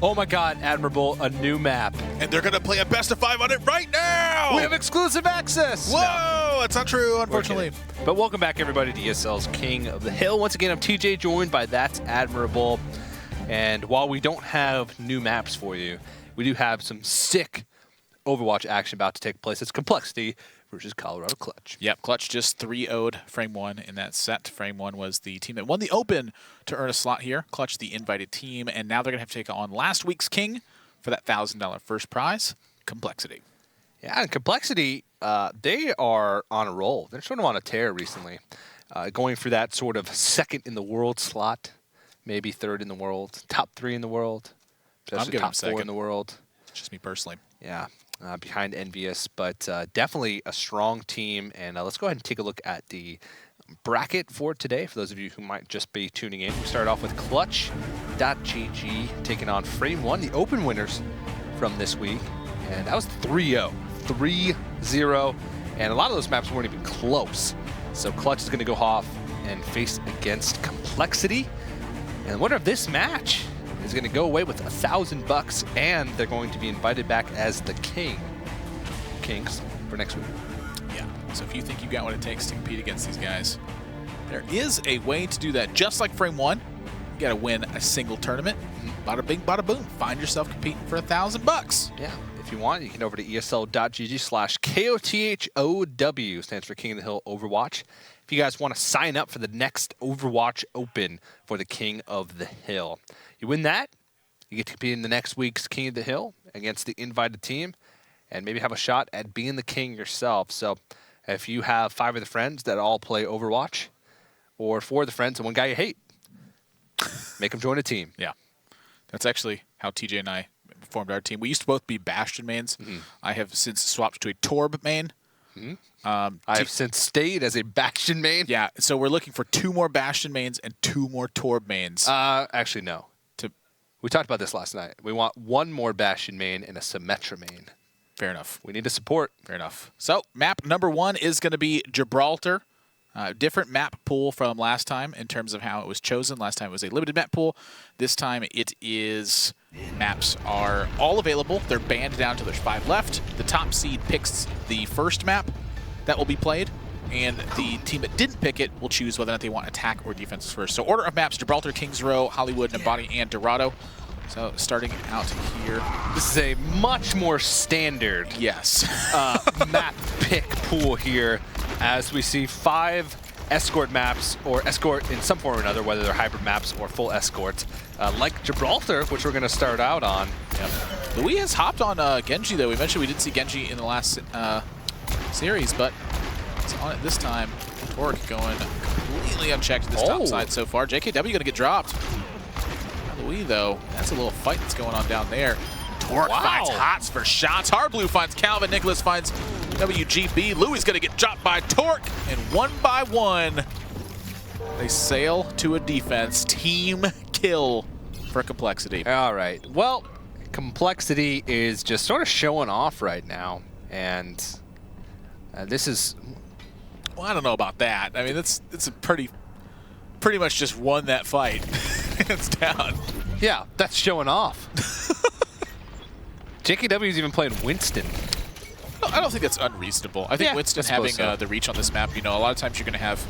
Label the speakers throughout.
Speaker 1: Oh my God, Admirable, a new map.
Speaker 2: And they're going to play a best of 5 on it right now!
Speaker 1: We have exclusive access!
Speaker 2: Whoa!
Speaker 1: No.
Speaker 2: That's not true, unfortunately.
Speaker 1: But welcome back, everybody, to ESL's King of the Hill. Once again, I'm TJ, joined by That's Admirable. And while we don't have new maps for you, we do have some sick Overwatch action about to take place. It's Complexity versus Colorado Clutch.
Speaker 2: Yep, Clutch just 3-0'd Frame 1 in that set. Frame 1 was the team that won the Open to earn a slot here. Clutch, the invited team, and now they're going to have to take on last week's King for that $1,000 first prize, Complexity.
Speaker 1: Yeah, and Complexity, they are on a roll. They're sort of on a tear recently, going for that sort of second in the world slot, maybe third in the world, top 3 in the world, just top 4 in the world.
Speaker 2: Just me personally.
Speaker 1: Yeah. Behind Envious, but definitely a strong team. And let's go ahead and take a look at the bracket for today, for those of you who might just be tuning in. We start off with ClutchGG taking on Frame 1, the Open winners from this week. And that was 3-0. 3-0. And a lot of those maps weren't even close. So Clutch is going to go off and face against Complexity. And the winner of this match is going to go away with $1,000, and they're going to be invited back as the Kings for next week.
Speaker 2: Yeah, so if you think you got what it takes to compete against these guys, there is a way to do that. Just like Frame 1, you got to win a single tournament. Bada bing, bada boom. Find yourself competing for $1,000.
Speaker 1: Yeah, if you want, you can over to esl.gg/KOTHOW, stands for King of the Hill Overwatch. If you guys want to sign up for the next Overwatch Open for the King of the Hill. You win that, you get to compete in the next week's King of the Hill against the invited team and maybe have a shot at being the king yourself. So if you have 5 of the friends that all play Overwatch, or 4 of the friends and 1 guy you hate, make them join a team.
Speaker 2: Yeah, that's actually how TJ and I formed our team. We used to both be Bastion mains. I have since swapped to a Torb main.
Speaker 1: I have since stayed as a Bastion main.
Speaker 2: Yeah, so we're looking for 2 more Bastion mains and 2 more Torb mains.
Speaker 1: Actually, no. We talked about this last night. We want 1 more Bastion main and a Symmetra main.
Speaker 2: Fair enough.
Speaker 1: We need to support.
Speaker 2: Fair enough. So map number 1 is going to be Gibraltar. Different map pool from last time in terms of how it was chosen. Last time it was a limited map pool. This time it is maps are all available. They're banned down to there's 5 left. The top seed picks the first map that will be played, and the team that didn't pick it will choose whether or not they want attack or defense first. So order of maps: Gibraltar, Kings Row, Hollywood, Nabati, and Dorado. So starting out here.
Speaker 1: This is a much more standard map pick pool here, as we see 5 escort maps, or escort in some form or another, whether they're hybrid maps or full escorts, like Gibraltar, which we're going to start out on.
Speaker 2: Yep. Louis has hopped on Genji, though. We mentioned we didn't see Genji in the last series, but it's on it this time. Torque going completely unchecked to this top side so far. JKW going to get dropped. Louis, though, that's a little fight that's going on down there. Torque finds Hots for shots. Hard Blue finds Calvin. Nicholas finds WGB. Louis going to get dropped by Torque, and 1 by 1, they sail to a defense. Team kill for Complexity.
Speaker 1: All right. Well, Complexity is just sort of showing off right now, and this is...
Speaker 2: Well, I don't know about that. I mean, it's a pretty much just won that fight. It's down.
Speaker 1: Yeah, that's showing off. JKW is even playing Winston.
Speaker 2: I don't think that's unreasonable. I think Winston having the reach on this map, you know, a lot of times you're going to have,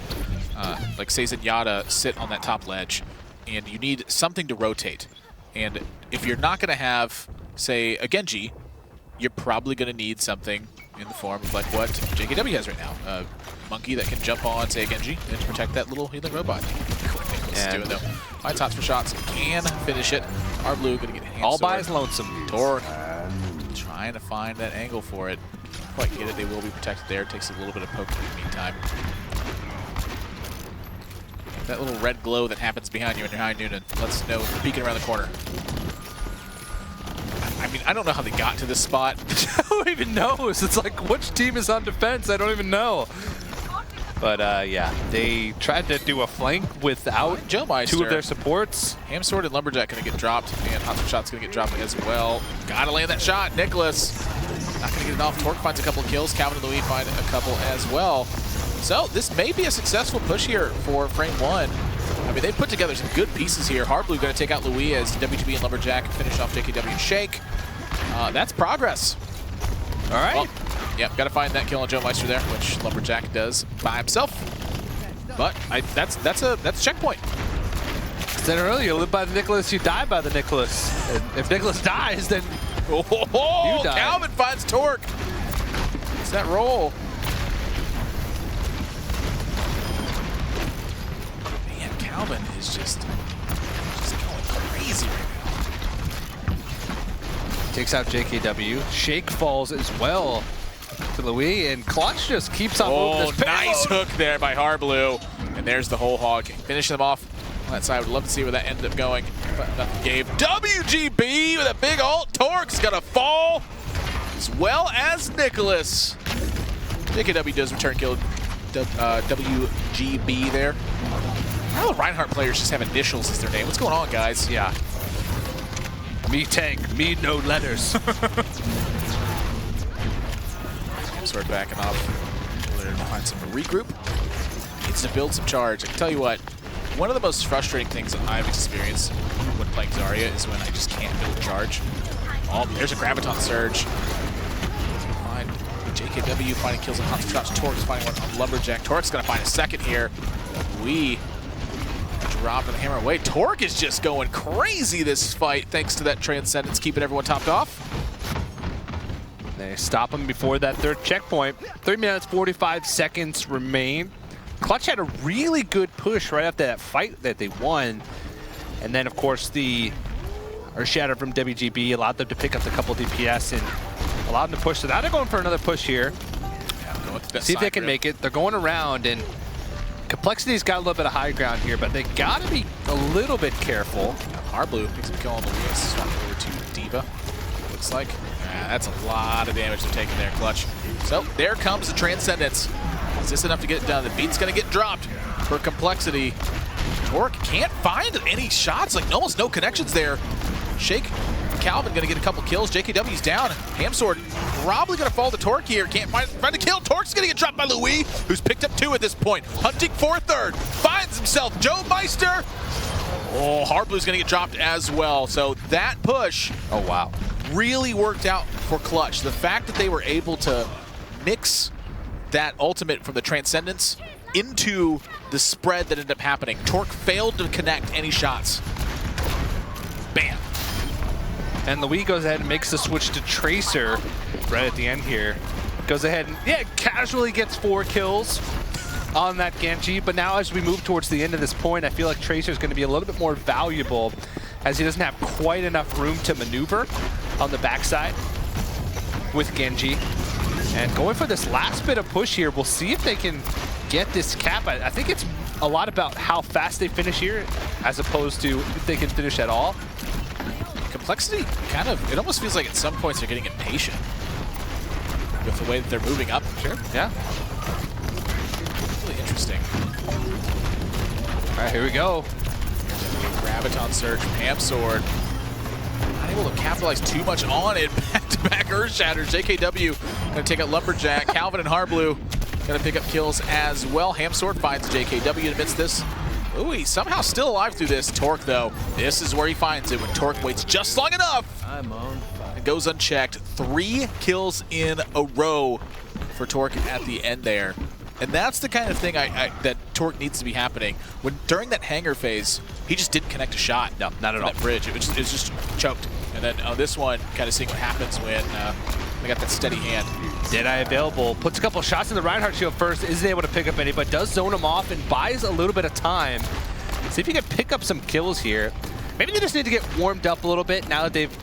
Speaker 2: like, say, Zenyatta sit on that top ledge, and you need something to rotate. And if you're not going to have, say, a Genji, you're probably going to need something in the form of, like, what JKW has right now. A monkey that can jump on, say, a Genji, and protect that little healing robot. Doing though. Finds Hots for shots, can finish it. Our Blue going to get hands
Speaker 1: all by his lonesome.
Speaker 2: Torque trying to find that angle for it. Quite get it. They will be protected there. Takes a little bit of poking in the meantime. That little red glow that happens behind you in your high noon and lets us know if you're peeking around the corner. I mean, I don't know how they got to this spot.
Speaker 1: Who even knows? It's like, which team is on defense? I don't even know. But yeah, they tried to do a flank without
Speaker 2: Joe Meister.
Speaker 1: 2 of their supports.
Speaker 2: Hamsword and Lumberjack going to get dropped, and Hots for Shot's going to get dropped as well. Got to land that shot. Nicholas not going to get it off. Torque finds a couple of kills. Calvin and Louis find a couple as well. So this may be a successful push here for Frame 1. I mean, they put together some good pieces here. Hardblue going to take out Louis as WGB and Lumberjack finish off JKW and Shake. That's progress.
Speaker 1: All right.
Speaker 2: Well, yep, got to find that kill on Joe Meister there, which Lumberjack does by himself. But that's a checkpoint.
Speaker 1: I said earlier, you live by the Nicholas, you die by the Nicholas. And if Nicholas dies, then you die.
Speaker 2: Calvin finds Torque. It's that roll. Man, Calvin is just going crazy right now.
Speaker 1: Takes out JKW. Shake falls as well to Louis, and Clutch just keeps on moving this payload.
Speaker 2: Nice hook there by Harblu. And there's the whole hog. Finishing them off on that side. Would love to see where that ended up going, but nothing gave. WGB with a big ult. Torque's gonna fall, as well as Nicholas. JKW does return kill WGB there. All the Reinhardt players just have initials as their name. What's going on, guys?
Speaker 1: Yeah. Me tank, me no letters.
Speaker 2: Start backing off. We're gonna find some regroup. Needs to build some charge. I can tell you what, one of the most frustrating things that I've experienced when playing Zarya is when I just can't build charge. Oh, there's a Graviton Surge. Find JKW finding kills on Hunter Shots. Torque's finding one on Lumberjack. Torque's gonna find a second here. We dropping the hammer away. Torque is just going crazy this fight thanks to that Transcendence keeping everyone topped off.
Speaker 1: They stop him before that third checkpoint. 3 minutes, 45 seconds remain. Clutch had a really good push right after that fight that they won. And then, of course, the Shatter from WGB allowed them to pick up a couple DPS and allowed them to push. So now they're going for another push here.
Speaker 2: Yeah,
Speaker 1: see if they can make it. They're going around, and Complexity's got a little bit of high ground here, but they got to be a little bit careful.
Speaker 2: Hardblue picks up kill on the Lewis. Swap over to Diva. Looks like. That's a lot of damage they're taking there, Clutch. So there comes the Transcendence. Is this enough to get it done? The beat's going to get dropped for Complexity. Torque can't find any shots, like almost no connections there. Shake, Calvin going to get a couple kills. JKW's down. Hamsword probably going to fall to Torque here. Can't find a kill. Torque's going to get dropped by Louis, who's picked up 2 at this point. Hunting for third. Finds himself Joe Meister. Oh, Harblue's going to get dropped as well. So that push.
Speaker 1: Oh, wow.
Speaker 2: Really worked out for Clutch. The fact that they were able to mix that ultimate from the Transcendence into the spread that ended up happening. Torque failed to connect any shots. Bam.
Speaker 1: And Louis goes ahead and makes the switch to Tracer right at the end here. Goes ahead and, yeah, casually gets 4 kills on that Genji. But now as we move towards the end of this point, I feel like Tracer's going to be a little bit more valuable as he doesn't have quite enough room to maneuver on the backside with Genji. And going for this last bit of push here, we'll see if they can get this cap. I think it's a lot about how fast they finish here as opposed to if they can finish at all.
Speaker 2: Complexity kind of, it almost feels like at some points they're getting impatient with the way that they're moving up.
Speaker 1: Sure, yeah.
Speaker 2: Really interesting.
Speaker 1: All right, here we go.
Speaker 2: Graviton Surge, Pam Sword. Not able to capitalize too much on it. Back-to-back Earth Shatters. JKW gonna take out Lumberjack. Calvin and Harblu gonna pick up kills as well. Hamsword finds JKW amidst this. Ooh, he's somehow still alive through this. Torque, though, this is where he finds it when Torque waits just long enough.
Speaker 3: I'm on fire.
Speaker 2: And goes unchecked. 3 kills in a row for Torque at the end there. And that's the kind of thing that Torque needs to be happening. When during that hangar phase, he just didn't connect a shot.
Speaker 1: No, not at all.
Speaker 2: That bridge, it was just choked. And then on this one, kind of seeing what happens when they got that steady hand.
Speaker 1: Deadeye available, puts a couple shots in the Reinhardt shield first, isn't able to pick up any, but does zone him off and buys a little bit of time. See if you can pick up some kills here. Maybe they just need to get warmed up a little bit now that they've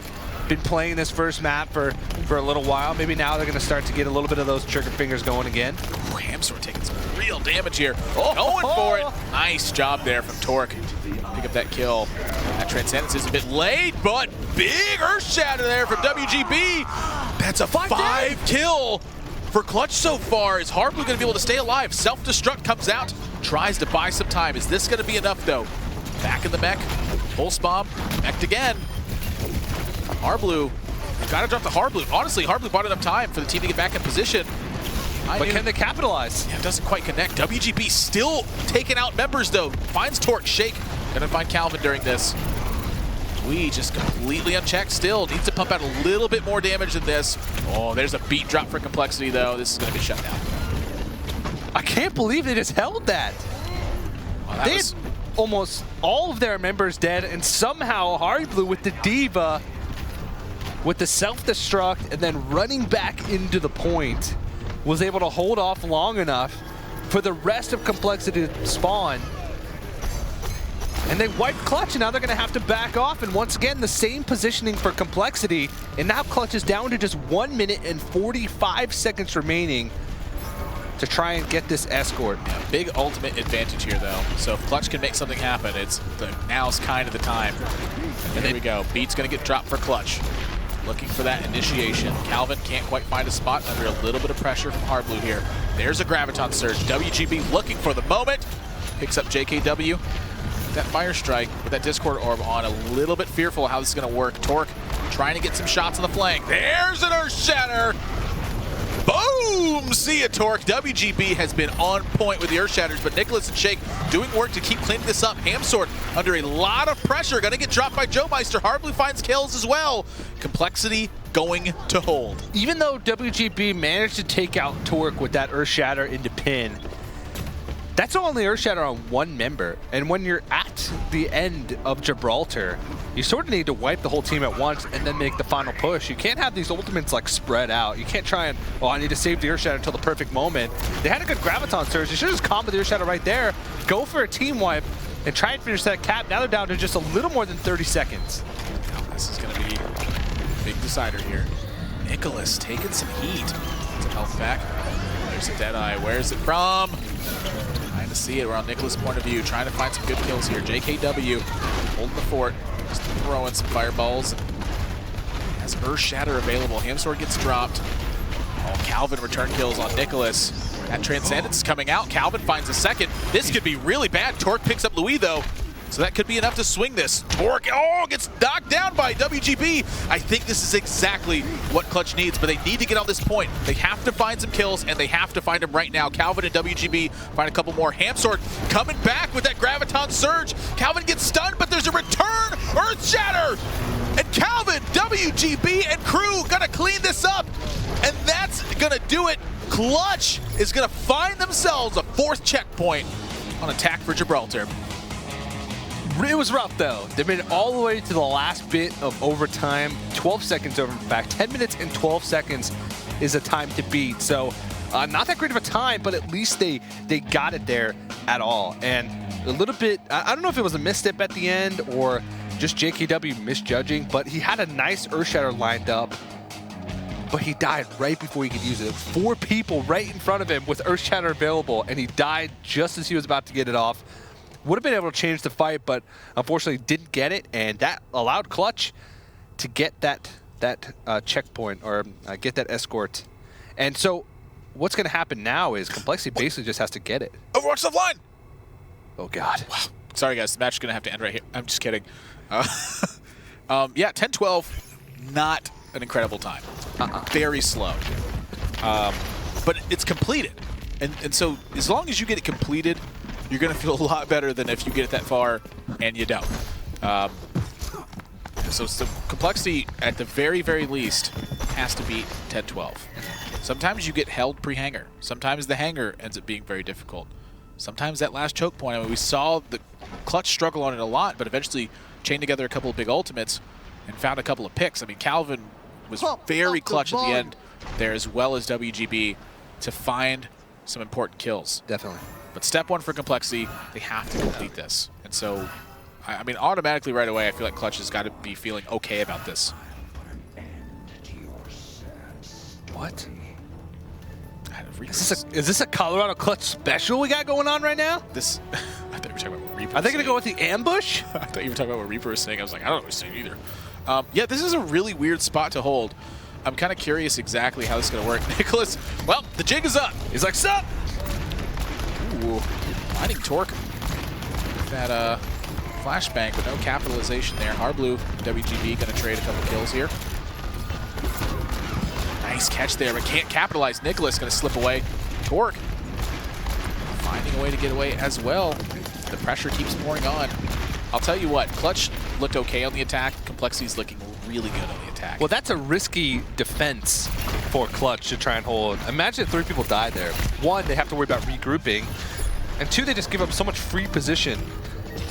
Speaker 1: been playing this first map for a little while. Maybe now they're going to start to get a little bit of those trigger fingers going again.
Speaker 2: Ooh, Hamsword taking some real damage here. Going for it. Nice job there from Torque. Pick up that kill. That Transcendence is a bit late, but big Earth Shatter there from WGB. That's a 5 kill for Clutch so far. Is Harblu going to be able to stay alive? Self-destruct comes out, tries to buy some time. Is this going to be enough, though? Back in the mech. Pulse bomb. Mech'd again. Harblu. Got to drop the Harblu. Honestly, Harblu bought enough time for the team to get back in position.
Speaker 1: But can they capitalize?
Speaker 2: Yeah, it doesn't quite connect. WGB still taking out members, though. Finds Torque. Shake. Gonna find Calvin during this. We just completely unchecked still. Needs to pump out a little bit more damage than this. Oh, there's a beat drop for Complexity, though. This is gonna be shut down.
Speaker 1: I can't believe they just held that.
Speaker 2: Well,
Speaker 1: They had almost all of their members dead, and somehow HardyBlue with the Diva, with the self-destruct, and then running back into the point, was able to hold off long enough for the rest of Complexity to spawn. And they wiped Clutch, and now they're going to have to back off. And once again, the same positioning for Complexity. And now Clutch is down to just 1 minute and 45 seconds remaining to try and get this escort.
Speaker 2: Yeah, big ultimate advantage here, though. So if Clutch can make something happen, now's kind of the time. And there we go. Beat's going to get dropped for Clutch. Looking for that initiation. Calvin can't quite find a spot under a little bit of pressure from HardyBlue here. There's a Graviton Surge. WGB looking for the moment. Picks up JKW. That Fire Strike with that Discord Orb on, a little bit fearful of how this is going to work. Torque trying to get some shots on the flank. There's an Earth Shatter. Boom! See ya, Torque. WGB has been on point with the Earth Shatters, but Nicholas and Shake doing work to keep cleaning this up. Hamsword under a lot of pressure. Going to get dropped by Joe Meister. HardyBlue finds kills as well. Complexity going to hold.
Speaker 1: Even though WGB managed to take out Torque with that Earth Shatter into pin, that's only Earth Shatter on one member. And when you're at the end of Gibraltar, you sort of need to wipe the whole team at once and then make the final push. You can't have these ultimates like spread out. You can't try and, oh, I need to save the Earth Shatter until the perfect moment. They had a good Graviton Surge. They should have just comboed the Earth Shatter right there, go for a team wipe, and try and finish that cap. Now they're down to just a little more than 30 seconds.
Speaker 2: This is going to be a big decider here. Nicholas taking some heat. Some health back. There's a Deadeye. Where's it from? Trying to see it. We're on Nicholas' point of view. Trying to find some good kills here. JKW holding the fort. Just throwing some fireballs. Has Earth Shatter available. Hamsword gets dropped. Oh, Calvin return kills on Nicholas. That Transcendence is coming out. Calvin finds a second. This could be really bad. Torque picks up Louis, though. So that could be enough to swing this. Torque, oh, gets knocked down by WGB. I think this is exactly what Clutch needs, but they need to get on this point. They have to find some kills, and they have to find them right now. Calvin and WGB find a couple more. Hamsword coming back with that Graviton Surge. Calvin gets stunned, but there's a return Earth Shatter. And Calvin, WGB, and crew gonna clean this up. And that's gonna do it. Clutch is gonna find themselves a 4th checkpoint on attack for Gibraltar.
Speaker 1: It was rough, though. They made it all the way to the last bit of overtime. 12 seconds over back. 10 minutes and 12 seconds is a time to beat. So not that great of a time, but at least they got it there at all. And a little bit, I don't know if it was a misstep at the end or just JKW misjudging, but he had a nice Earth Shatter lined up, but he died right before he could use it. 4 people right in front of him with Earth Shatter available, and he died just as he was about to get it off. Would have been able to change the fight, but unfortunately didn't get it, and that allowed Clutch to get that checkpoint, or get that escort. And so what's going to happen now is Complexity basically just has to get it.
Speaker 2: Overwatch offline!
Speaker 1: Oh, God.
Speaker 2: Wow. Sorry, guys. The match is going to have to end right here. I'm just kidding. Yeah, 10-12, not an incredible time. Very slow. But it's completed. And so as long as you get it completed, you're going to feel a lot better than if you get it that far and you don't. So Complexity, at the very, very least, has to beat 10-12. Sometimes you get held pre-hanger. Sometimes the hanger ends up being very difficult. Sometimes that last choke point, I mean, we saw the Clutch struggle on it a lot, but eventually chained together a couple of big ultimates and found a couple of picks. I mean, Calvin was very clutch at the end there, as well as WGB, to find some important kills.
Speaker 1: Definitely.
Speaker 2: But step 1 for Complexity, they have to complete this. And so, I mean, automatically right away, I feel like Clutch has got to be feeling okay about this.
Speaker 1: What? Is this a Colorado Clutch special we got going on right now?
Speaker 2: This, I thought you were talking about what Reaper
Speaker 1: Are they going to go with the ambush?
Speaker 2: I thought you were talking about what Reaper was saying. I was like, I don't know what he's saying either. Yeah, this is a really weird spot to hold. I'm kind of curious exactly how this is going to work. Nicholas, well, the jig is up.
Speaker 1: He's like, sup?
Speaker 2: Ooh, finding Torque with that flashbang, but no capitalization there. HardyBlue, WGB going to trade a couple kills here. Nice catch there, but can't capitalize. Nicholas going to slip away. Torque finding a way to get away as well. The pressure keeps pouring on. I'll tell you what, Clutch looked okay on the attack. Complexity's looking really good on the attack.
Speaker 1: Well, that's a risky defense for Clutch to try and hold. Imagine if 3 people died there. 1, they have to worry about regrouping. And 2, they just give up so much free position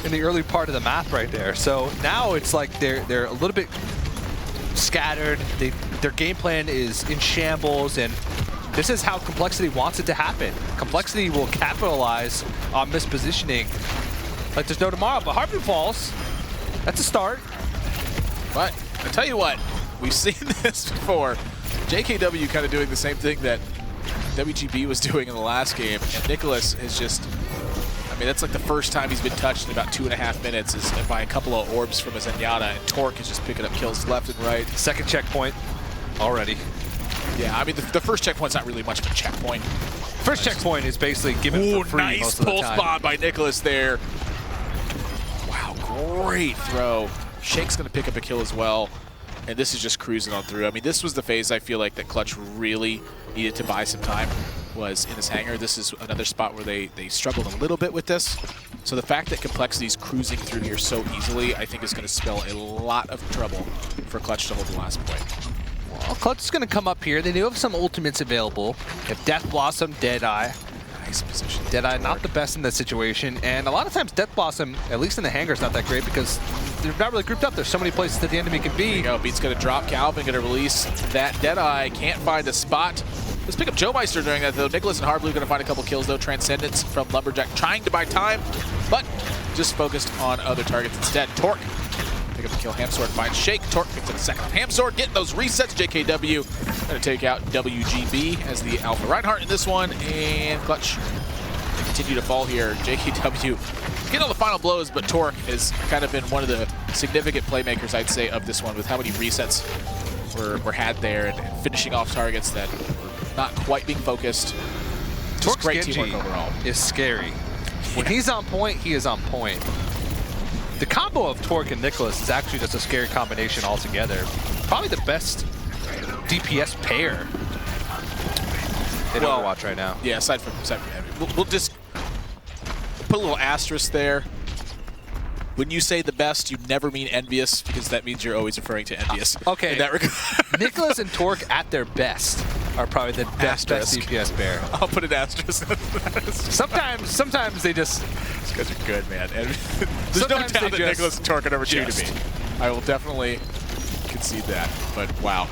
Speaker 1: in the early part of the map right there. So now it's like they're a little bit scattered. Their game plan is in shambles, and this is how Complexity wants it to happen. Complexity will capitalize on mispositioning like there's no tomorrow. But Harpoon falls. That's a start.
Speaker 2: But I tell you what, we've seen this before. JKW kind of doing the same thing that WGB was doing in the last game, and Nicholas is just, I mean, that's like the first time he's been touched in about 2.5 minutes is by a couple of orbs from a Zenyatta, and Torque is just picking up kills left and right.
Speaker 1: Second checkpoint already.
Speaker 2: Yeah, I mean, the first checkpoint's not really much of a checkpoint.
Speaker 1: First checkpoint is basically given for free
Speaker 2: nice
Speaker 1: most of the
Speaker 2: pull
Speaker 1: time.
Speaker 2: spot by Nicholas there. Wow, great throw. Shake's going to pick up a kill as well, and this is just cruising on through. I mean, this was the phase I feel like that Clutch really needed to buy some time, was in his hangar. This is another spot where they struggled a little bit with this. So the fact that Complexity's cruising through here so easily, I think is going to spell a lot of trouble for Clutch to hold the last point.
Speaker 1: Well, Clutch is going to come up here. They do have some ultimates available. If Death Blossom, Deadeye.
Speaker 2: Nice position.
Speaker 1: Deadeye not the best in that situation, and a lot of times Death Blossom, at least in the hangar, is not that great because they're not really grouped up. There's so many places that the enemy can be.
Speaker 2: There you go. Beat's going to drop. Calvin going to release that Deadeye. Can't find a spot. Let's pick up Joe Meister during that, though. Nicholas and Hardblue going to find a couple kills, though. Transcendence from Lumberjack trying to buy time, but just focused on other targets instead. Torque pick up the kill. Hamsword finds Shake. Torque picks up a second. Hamsword getting those resets. JKW going to take out WGB as the Alpha Reinhardt in this one, and Clutch continue to fall here. JKW getting all the final blows, but Torque has kind of been one of the significant playmakers, I'd say, of this one, with how many resets were had there and finishing off targets that were not quite being focused. Just great teamwork overall.
Speaker 1: Is scary. When he's on point, he is on point. The combo of Torque and Nicholas is actually just a scary combination altogether. Probably the best DPS pair in Overwatch right now.
Speaker 2: Yeah, aside from we'll just put a little asterisk there. When you say the best, you never mean envious, because that means you're always referring to envious.
Speaker 1: Okay.
Speaker 2: In that regard.
Speaker 1: Nicholas and Torque at their best are probably the best DPS pair.
Speaker 2: I'll put an asterisk.
Speaker 1: Sometimes they just...
Speaker 2: These guys are good, man. And there's no doubt that Nicholas and Torque are number 2 to me. I will definitely concede that. But wow.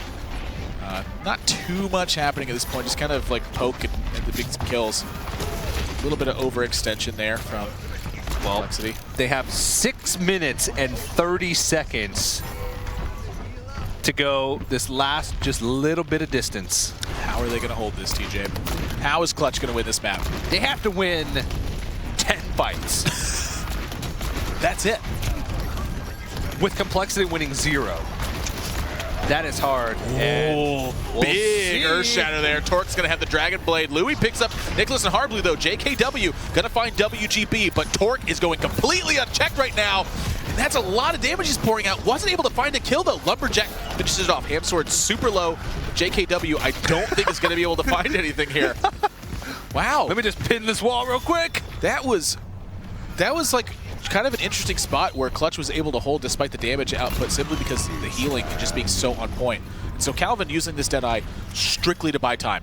Speaker 2: Not too much happening at this point. Just kind of like poke and the big kills. A little bit of overextension there from Complexity.
Speaker 1: They have 6 minutes and 30 seconds to go this last just little bit of distance.
Speaker 2: How are they going to hold this, TJ? How is Clutch going to win this map?
Speaker 1: They have to win 10 fights.
Speaker 2: That's it.
Speaker 1: With Complexity winning 0. That is hard.
Speaker 2: Oh, big Earth Shatter there. Torque's going to have the Dragon Blade. Louis picks up Nicholas and Hardblue, though. JKW going to find WGB, but Torque is going completely unchecked right now. And that's a lot of damage he's pouring out. Wasn't able to find a kill, though. Lumberjack finishes it off. Hamsword super low. JKW, I don't think is going to be able to find anything here. Wow.
Speaker 1: Let me just pin this wall real quick.
Speaker 2: That was like kind of an interesting spot where Clutch was able to hold despite the damage output, simply because the healing and just being so on point. So Calvin using this Deadeye strictly to buy time.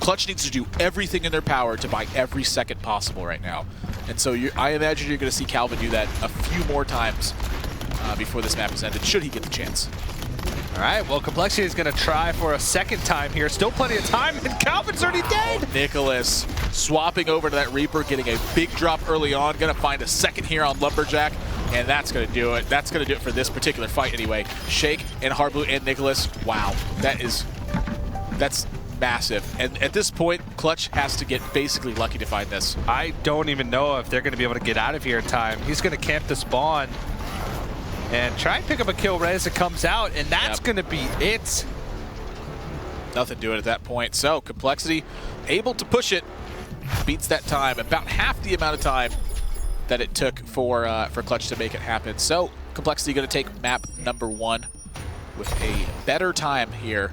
Speaker 2: Clutch needs to do everything in their power to buy every second possible right now. And so I imagine you're going to see Calvin do that a few more times before this map is ended, should he get the chance.
Speaker 1: All right, well, Complexity is going to try for a second time here. Still plenty of time, and Calvin's already dead.
Speaker 2: Nicholas swapping over to that Reaper, getting a big drop early on. Going to find a second here on Lumberjack, and that's going to do it. That's going to do it for this particular fight anyway. Shake and Hardblue and Nicholas. Wow, that's massive. And at this point, Clutch has to get basically lucky to find this.
Speaker 1: I don't even know if they're going to be able to get out of here in time. He's going to camp the spawn and try and pick up a kill right as it comes out, and that's going to be it.
Speaker 2: Nothing doing at that point. So Complexity able to push it, beats that time, about half the amount of time that it took for Clutch to make it happen. So Complexity going to take map number 1 with a better time here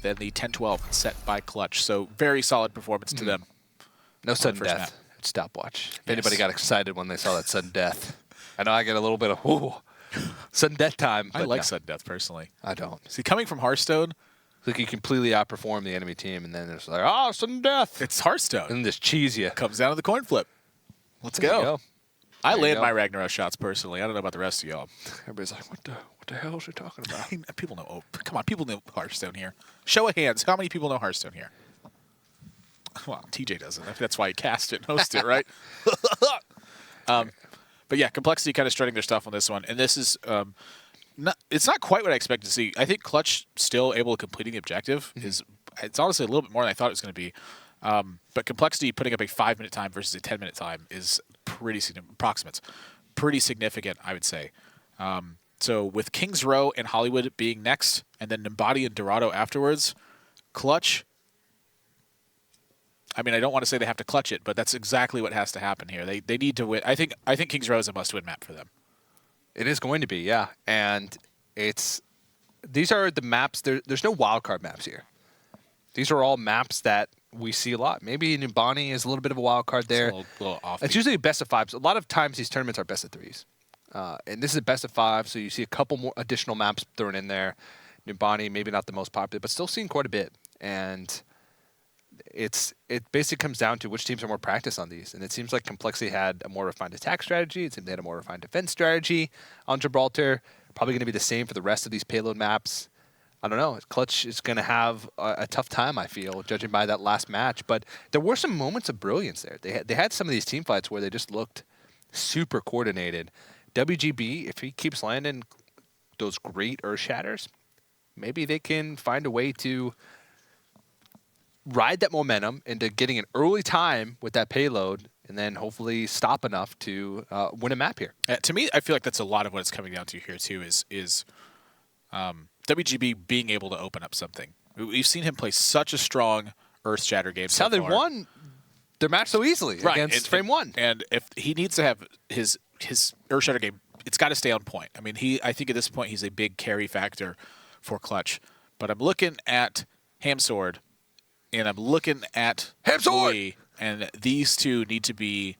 Speaker 2: than the 10-12 set by Clutch. So very solid performance to them.
Speaker 1: No sudden
Speaker 2: first
Speaker 1: death.
Speaker 2: map.
Speaker 1: Stopwatch. If anybody got excited when they saw that sudden death. I know I get a little bit of, ooh, sudden death time.
Speaker 2: I like sudden death, personally.
Speaker 1: I don't.
Speaker 2: See, coming from Hearthstone,
Speaker 1: It's like you completely outperform the enemy team, and then it's like, oh, sudden death.
Speaker 2: it's Hearthstone.
Speaker 1: And just cheese you.
Speaker 2: Comes down to the coin flip. Let's
Speaker 1: There you
Speaker 2: go. I
Speaker 1: There you
Speaker 2: land
Speaker 1: go.
Speaker 2: my Ragnarok shots personally. I don't know about the rest of y'all.
Speaker 1: Everybody's like, what the hell is he talking about?
Speaker 2: People know. Oh, come on, people know Hearthstone here. Show of hands. How many people know Hearthstone here? Well, TJ doesn't. That's why he cast it and hosted it, right? But yeah, Complexity kind of strutting their stuff on this one, and this is it's not quite what I expected to see. I think Clutch still able to completing the objective is it's honestly a little bit more than I thought it was going to be. But Complexity putting up a 5-minute time versus a 10-minute time is pretty approximates, pretty significant, I would say. So with Kings Row and Hollywood being next, and then Nimbadi and Dorado afterwards, Clutch. I mean, I don't want to say they have to clutch it, but that's exactly what has to happen here. They need to win. I think Kings Row is a must-win map for them.
Speaker 1: It is going to be, yeah. And these are the maps. There's no wildcard maps here. These are all maps that we see a lot. Maybe Numbani is a little bit of a wild card there.
Speaker 2: It's a little off.
Speaker 1: It's usually a best of 5s. A lot of times these tournaments are best of 3s. And this is a best of 5, so you see a couple more additional maps thrown in there. Numbani, maybe not the most popular, but still seeing quite a bit. And it basically comes down to which teams are more practiced on these. And it seems like Complexity had a more refined attack strategy. It seemed they had a more refined defense strategy on Gibraltar. Probably going to be the same for the rest of these payload maps. I don't know. Clutch is going to have a tough time, I feel, judging by that last match. But there were some moments of brilliance there. They had some of these team fights where they just looked super coordinated. WGB, if he keeps landing those great Earth Shatters, maybe they can find a way to ride that momentum into getting an early time with that payload and then hopefully stop enough to win a map here.
Speaker 2: To me, I feel like that's a lot of what it's coming down to here, too, is WGB being able to open up something. We've seen him play such a strong Earth Shatter game so far.
Speaker 1: That's how they won their match so easily against Frame 1.
Speaker 2: And if he needs to have his Earth Shatter game, it's got to stay on point. I mean, I think at this point he's a big carry factor for Clutch. But I'm looking at Hamsword, and I'm looking at Louis, and these two need to be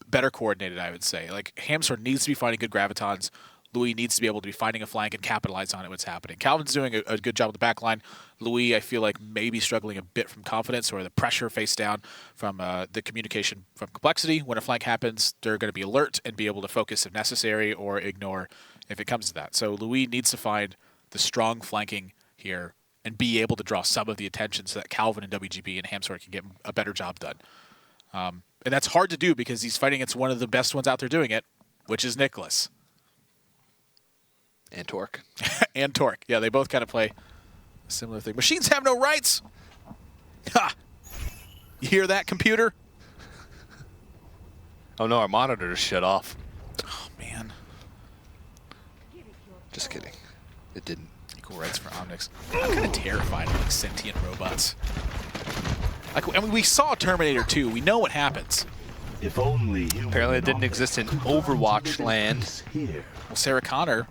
Speaker 2: better coordinated, I would say. Like, Hamsword needs to be finding good gravitons. Louis needs to be able to be finding a flank and capitalize on it, what's happening. Calvin's doing a good job with the back line. Louis, I feel like, maybe struggling a bit from confidence or the pressure face down from the communication from Complexity. When a flank happens, they're going to be alert and be able to focus if necessary or ignore if it comes to that. So Louis needs to find the strong flanking here and be able to draw some of the attention so that Calvin and WGB and Hamsword can get a better job done. And that's hard to do because he's fighting against one of the best ones out there doing it, which is Nicholas.
Speaker 1: And Torque.
Speaker 2: And Torque. Yeah, they both kind of play a similar thing. Machines have no rights. Ha! You hear that, computer?
Speaker 1: Oh no, our monitor shut off.
Speaker 2: Oh, man.
Speaker 1: Just kidding. It didn't.
Speaker 2: Equal rights for Omnix. I'm kind of terrified of like sentient robots. Like, I mean, we saw Terminator 2. We know what happens.
Speaker 3: If only
Speaker 1: Apparently it didn't exist in Overwatch land.
Speaker 2: Well, Sarah Connor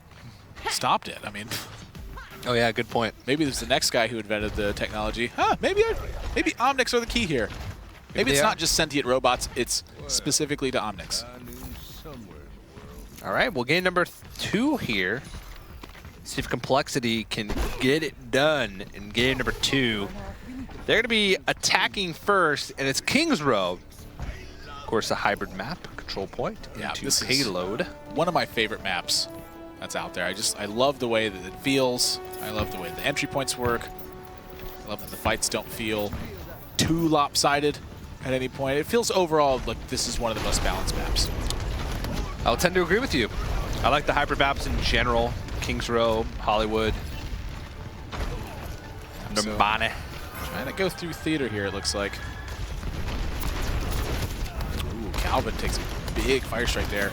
Speaker 2: stopped it. I mean,
Speaker 1: Oh yeah, good point.
Speaker 2: maybe there's the next guy who invented the technology. Huh, maybe Omnix are the key here. Maybe it's not just sentient robots, it's specifically to Omnix.
Speaker 1: All right, well, game number 2 here. See if Complexity can get it done in game number 2. They're going to be attacking first, and it's Kings Row. Of course, a hybrid map, control point into
Speaker 2: this
Speaker 1: payload.
Speaker 2: Is one of my favorite maps that's out there. I love the way that it feels. I love the way the entry points work. I love that the fights don't feel too lopsided at any point. It feels overall like this is one of the most balanced maps.
Speaker 1: I'll tend to agree with you. I like the hybrid maps in general. Kings Row, Hollywood, Numbani.
Speaker 2: Trying to go through theater here, it looks like. Ooh, Calvin takes a big fire strike there.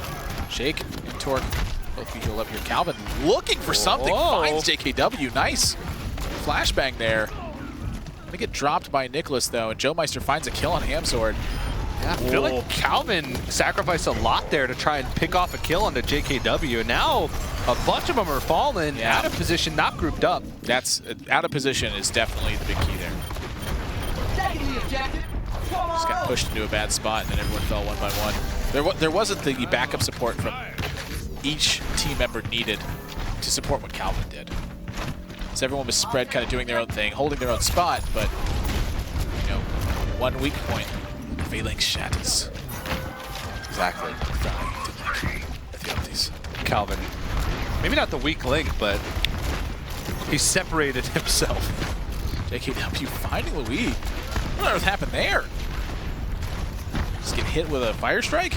Speaker 2: Shake and Torque both be healed up here. Calvin looking for something, finds JKW. Nice flashbang there. Gonna get dropped by Nicholas though, and Joe Meister finds a kill on Hamsword.
Speaker 1: Yeah, I feel like Calvin sacrificed a lot there to try and pick off a kill onto JKW, and now a bunch of them are falling out of position, not grouped up.
Speaker 2: That's out of position is definitely the big key there. Just got pushed into a bad spot, and then everyone fell one by one. There wasn't the backup support from each team member needed to support what Calvin did. So everyone was spread, kind of doing their own thing, holding their own spot, but you know, one weak point. Failing shatters.
Speaker 1: Exactly.
Speaker 2: These.
Speaker 1: Calvin, maybe not the weak link, but he separated himself.
Speaker 2: JKW finding Louis. What on earth happened there? Just get hit with a fire strike?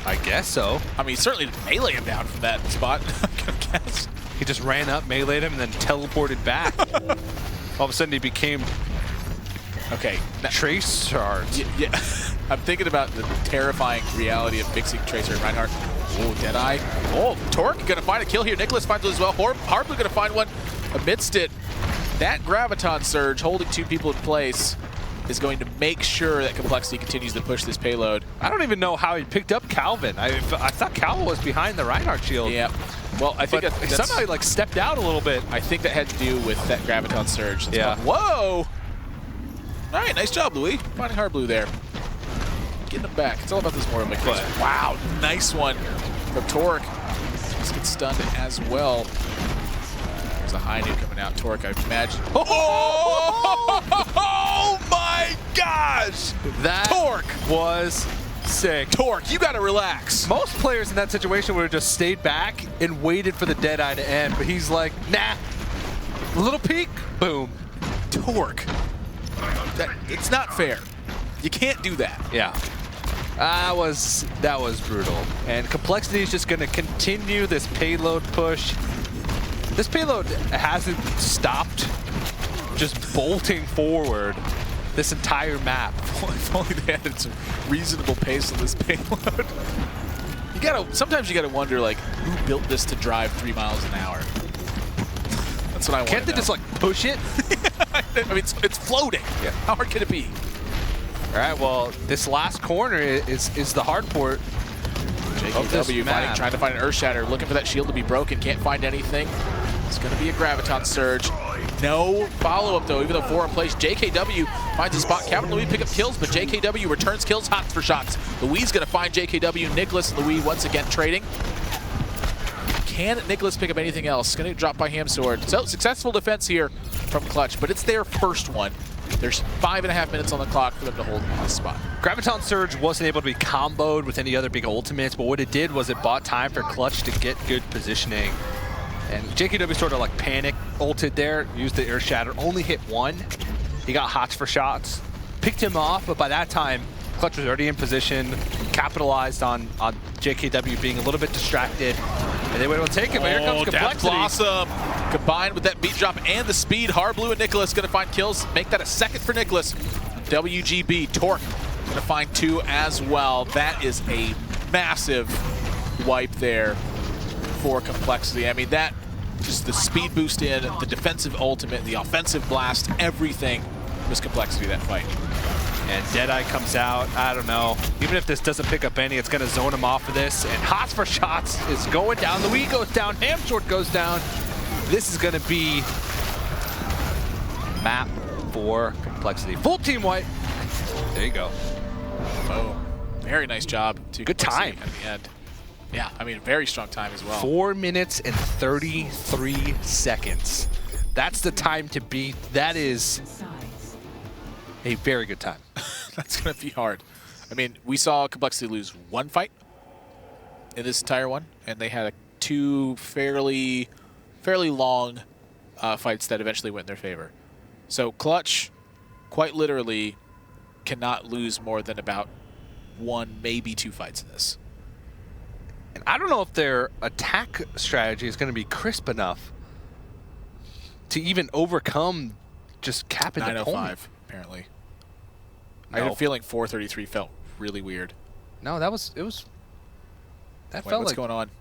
Speaker 1: I guess so.
Speaker 2: I mean, certainly melee him down from that spot. I guess.
Speaker 1: He just ran up, meleeed him, and then teleported back. All of a sudden, he became Trace Charge.
Speaker 2: Yeah. I'm thinking about the terrifying reality of mixing Tracer and Reinhardt. Oh, Deadeye. Oh, Torque gonna find a kill here. Nicholas finds it as well. Harbleu gonna find one amidst it. That Graviton Surge holding two people in place is going to make sure that Complexity continues to push this payload.
Speaker 1: I don't even know how he picked up Calvin. I thought Calvin was behind the Reinhardt shield.
Speaker 2: Yeah. Well, I think
Speaker 1: that's somehow he like stepped out a little bit.
Speaker 2: I think that had to do with that Graviton Surge.
Speaker 1: Yeah.
Speaker 2: Whoa! All right, nice job, Louis. Finding Harbleu there. Getting him back. It's all about this more of a wow, nice one from Torque. Just gets stunned as well. There's a high new coming out. Torque, I imagine. Oh my gosh!
Speaker 1: That
Speaker 2: Torque
Speaker 1: was sick.
Speaker 2: Torque, you gotta relax.
Speaker 1: Most players in that situation would have just stayed back and waited for the Deadeye to end, but he's like, nah. A little peek, boom.
Speaker 2: Torque. It's not fair. You can't do that.
Speaker 1: Yeah. That was brutal. And Complexity is just going to continue this payload push. This payload hasn't stopped just bolting forward this entire map.
Speaker 2: If only they had some reasonable pace on this payload. Sometimes you gotta wonder, like, who built this to drive 3 miles an hour? That's what I want.
Speaker 1: Can't they just like push it?
Speaker 2: I mean, it's floating.
Speaker 1: Yeah.
Speaker 2: How hard can it be?
Speaker 1: All right. Well, this last corner is the hard port.
Speaker 2: JKW fighting, trying to find an Earth Shatter, looking for that shield to be broken. Can't find anything. It's going to be a Graviton Surge. No follow-up, though, even though 4 in place. JKW finds a spot. Calvin Louis pick up kills, but JKW returns kills, hots for shots. Louis going to find JKW. Nicholas and Louis once again trading. Can Nicholas pick up anything else? Going to drop by Ham Sword. So, successful defense here from Clutch, but it's their first one. There's 5.5 minutes on the clock for them to hold this spot.
Speaker 1: Graviton Surge wasn't able to be comboed with any other big ultimates, but what it did was it bought time for Clutch to get good positioning. And JKW sort of like panic ulted there, used the Earth Shatter, only hit one. He got hots for shots, picked him off, but by that time, Clutch was already in position, capitalized on JKW being a little bit distracted, and they were able to take him. But here comes Complexity.
Speaker 2: Blossom combined with that beat drop and the speed. Harbleu and Nicholas going to find kills. Make that a second for Nicholas. WGB, Torque going to find 2 as well. That is a massive wipe there for Complexity. I mean, that just the speed boost in, the defensive ultimate, the offensive blast, everything was Complexity that fight.
Speaker 1: And Deadeye comes out, I don't know. Even if this doesn't pick up any, it's going to zone him off for this. And hots for shots is going down. Louis goes down. Ham Sword goes down. This is going to be map for Complexity. Full team wipe. There you go.
Speaker 2: Oh, very nice job.
Speaker 1: Good time.
Speaker 2: At the end. Yeah, I mean, very strong time as well.
Speaker 1: 4 minutes and 33 seconds. That's the time to beat. That is a very good time.
Speaker 2: That's going to be hard. I mean, we saw Complexity lose 1 fight in this entire one, and they had 2 fairly long fights that eventually went in their favor. So Clutch, quite literally, cannot lose more than about 1, maybe 2 fights in this.
Speaker 1: And I don't know if their attack strategy is going to be crisp enough to even overcome just capping the opponent.
Speaker 2: 905, apparently. No. I had a feeling 433 felt really weird.
Speaker 1: No, that was
Speaker 2: what's
Speaker 1: like
Speaker 2: going on?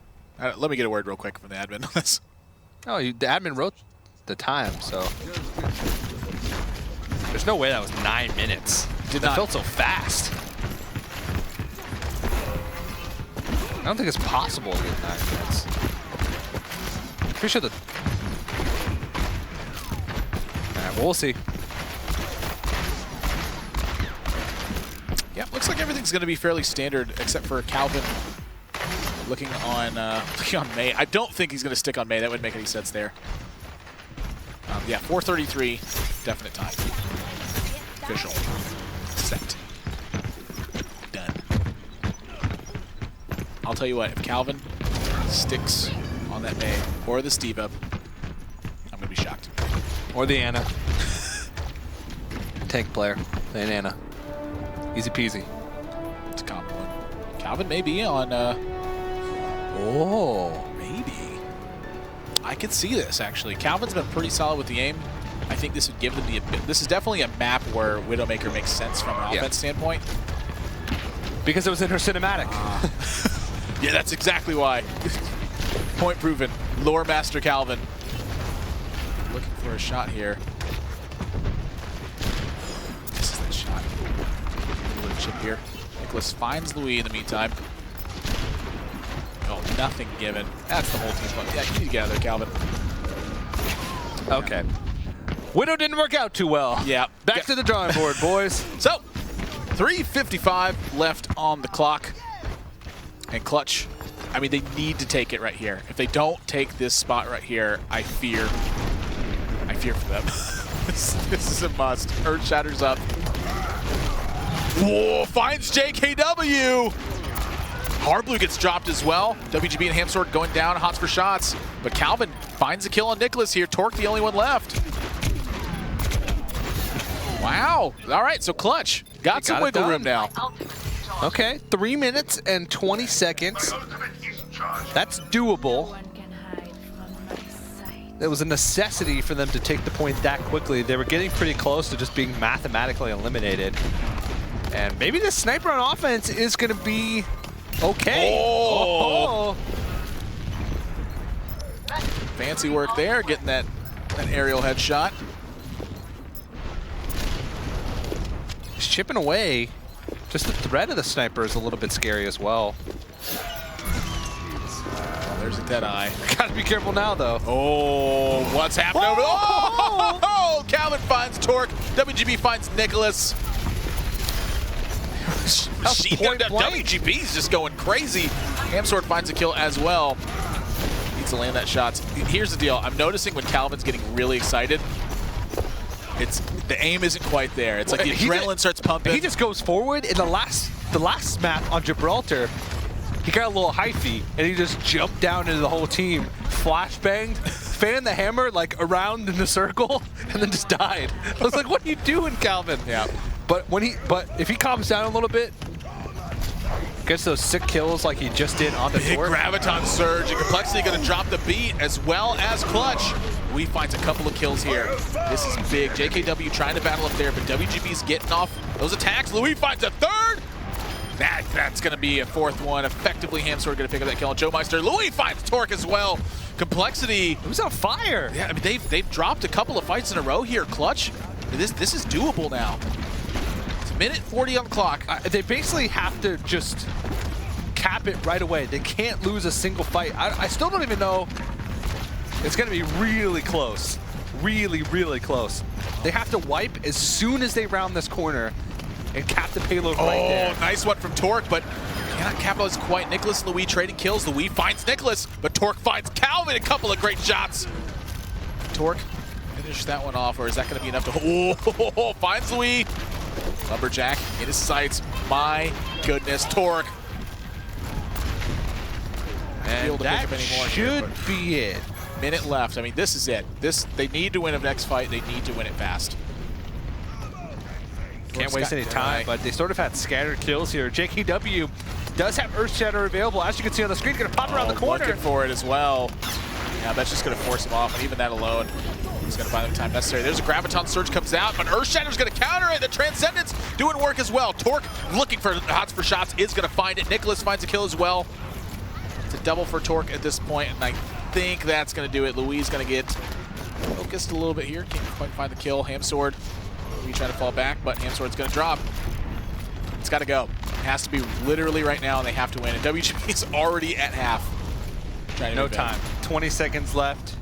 Speaker 2: Let me get a word real quick from the admin on this.
Speaker 1: Oh, the admin wrote the time, so there's no way that was 9 minutes. That felt so fast. I don't think it's possible to get 9 minutes. Pretty sure the... Alright, well, we'll see.
Speaker 2: Yeah, looks like everything's going to be fairly standard, except for Calvin looking on May. I don't think he's going to stick on May. That wouldn't make any sense there. Yeah, 4:33, definite time. Official. Set. Done. I'll tell you what, if Calvin sticks on that May or the Steve up, I'm going to be shocked.
Speaker 1: Or the Anna. Tank player. And Anna. Easy peasy.
Speaker 2: It's a common one. Calvin may be on...
Speaker 1: Oh.
Speaker 2: Maybe. I could see this, actually. Calvin's been pretty solid with the aim. I think this would give them the... This is definitely a map where Widowmaker makes sense from an offense standpoint.
Speaker 1: Because it was in her cinematic.
Speaker 2: Yeah, that's exactly why. Point proven. Lore Master Calvin. Looking for a shot here. This is that shot. A little chip here. Nicholas finds Louis in the meantime. Oh, nothing given. That's the whole team's fun. Yeah, you need to get out of there, Calvin.
Speaker 1: Okay. Widow didn't work out too well.
Speaker 2: Yeah.
Speaker 1: Back to the drawing board, boys.
Speaker 2: So, 3:55 left on the clock. And Clutch, I mean, they need to take it right here. If they don't take this spot right here, I fear for them. This is a must. Earth shatters up. Whoa, finds JKW. Hardblue gets dropped as well. WGB and Hamsword going down, hots for shots. But Calvin finds a kill on Nicholas here. Torque the only one left. Wow. All right, so Clutch got some wiggle room now.
Speaker 1: Okay, 3 minutes and 20 seconds. That's doable. It was a necessity for them to take the point that quickly. They were getting pretty close to just being mathematically eliminated. And maybe the sniper on offense is going to be okay.
Speaker 2: Oh. Fancy work there, getting that aerial headshot.
Speaker 1: He's chipping away. Just the threat of the sniper is a little bit scary as well.
Speaker 2: Oh, there's a dead eye.
Speaker 1: Gotta be careful now, though.
Speaker 2: Oh, what's happening over there? Oh, Calvin finds Torque. WGB finds Nicholas. WGB's just going crazy. Hamsword finds a kill as well. Needs to land that shot. Here's the deal. I'm noticing when Calvin's getting really excited, the aim isn't quite there. It's like the adrenaline starts pumping.
Speaker 1: He just goes forward. In the last map on Gibraltar, he got a little hyphy, and he just jumped down into the whole team, flashbanged, fanned the hammer like around in the circle, and then just died. I was like, "What are you doing, Calvin?"
Speaker 2: Yeah.
Speaker 1: But if he calms down a little bit, gets those sick kills like he just did on the
Speaker 2: big
Speaker 1: Torque.
Speaker 2: Graviton Surge, and Complexity going to drop the beat as well as Clutch. Louis finds a couple of kills here. This is big. JKW trying to battle up there, but WGB's getting off those attacks. Louis finds a third. That's going to be a fourth one. Effectively, Hamsword going to pick up that kill on Joe Meister. Louis finds Torque as well. Complexity.
Speaker 1: Who's on fire?
Speaker 2: Yeah, I mean, they've dropped a couple of fights in a row here. Clutch, this is doable now. It's a minute 40 on the clock.
Speaker 1: They basically have to just cap it right away. They can't lose a single fight. I still don't even know. It's going to be really close. Really, really close. They have to wipe as soon as they round this corner and cap the payload right there.
Speaker 2: Oh, nice one from Torque, but cannot capitalize quite. Nicholas and Louis trading kills. Louis finds Nicholas, but Torque finds Calvin. A couple of great shots. Torque finish that one off, or is that going to be enough to... Oh, finds Louis. Lumberjack in his sights. My goodness, Torque.
Speaker 1: And that should be it.
Speaker 2: Minute left. I mean, this is it. They need to win a next fight. They need to win it fast.
Speaker 1: Can't waste any time, but they sort of had scattered kills here. JKW does have Earthshatter available, as you can see on the screen. Going to pop around the corner.
Speaker 2: Looking for it as well. Yeah, that's just going to force him off, and even that alone is going to buy them time necessary. There's a Graviton Surge comes out, but Earthshatter's going to counter it. The Transcendence doing work as well. Torque looking for hots for shots is going to find it. Nicholas finds a kill as well. It's a double for Torque at this point, and I think that's going to do it. Louis is going to get focused a little bit here. Can't quite find the kill. Hamsword, Louis trying to fall back, but Hamsword's going to drop. It's got to go. It has to be literally right now, and they have to win. And WGB is already at half.
Speaker 1: No time. 20 seconds left.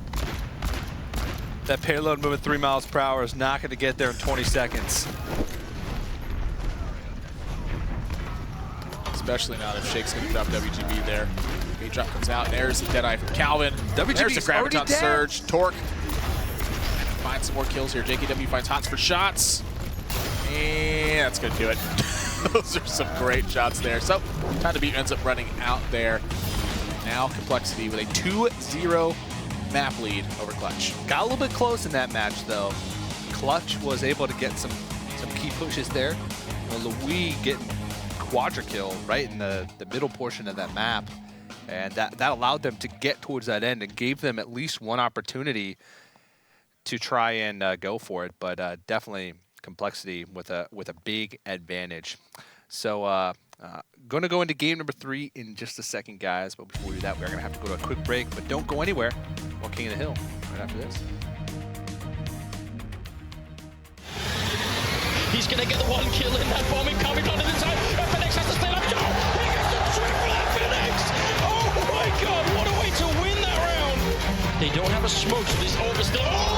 Speaker 1: That payload moving 3 miles per hour is not going to get there in 20 seconds.
Speaker 2: Especially now that Shake's going to drop WGB there. Gate drop comes out. There's the Deadeye from Calvin. There's the Graviton Surge. Torque finds some more kills here. JKW finds Hots for shots. And that's going to do it. Those are some great shots there. So, Time to Beat ends up running out there. Now Complexity with a 2-0 map lead over Clutch.
Speaker 1: Got a little bit close in that match, though. Clutch was able to get some key pushes there. Louis getting quadra kill right in the middle portion of that map. And that allowed them to get towards that end and gave them at least one opportunity to try and go for it. But definitely Complexity with a big advantage. So going to go into game number 3 in just a second, guys. But before we do that, we're going to have to go to a quick break. But don't go anywhere. More King of the Hill right after this.
Speaker 3: He's going to get the 1 kill in that bomb incoming onto the side. FNX has to stay up. No! He gets the triple FNX! Oh my god, what a way to win that round! They don't have a smoke, so this over still. Oh!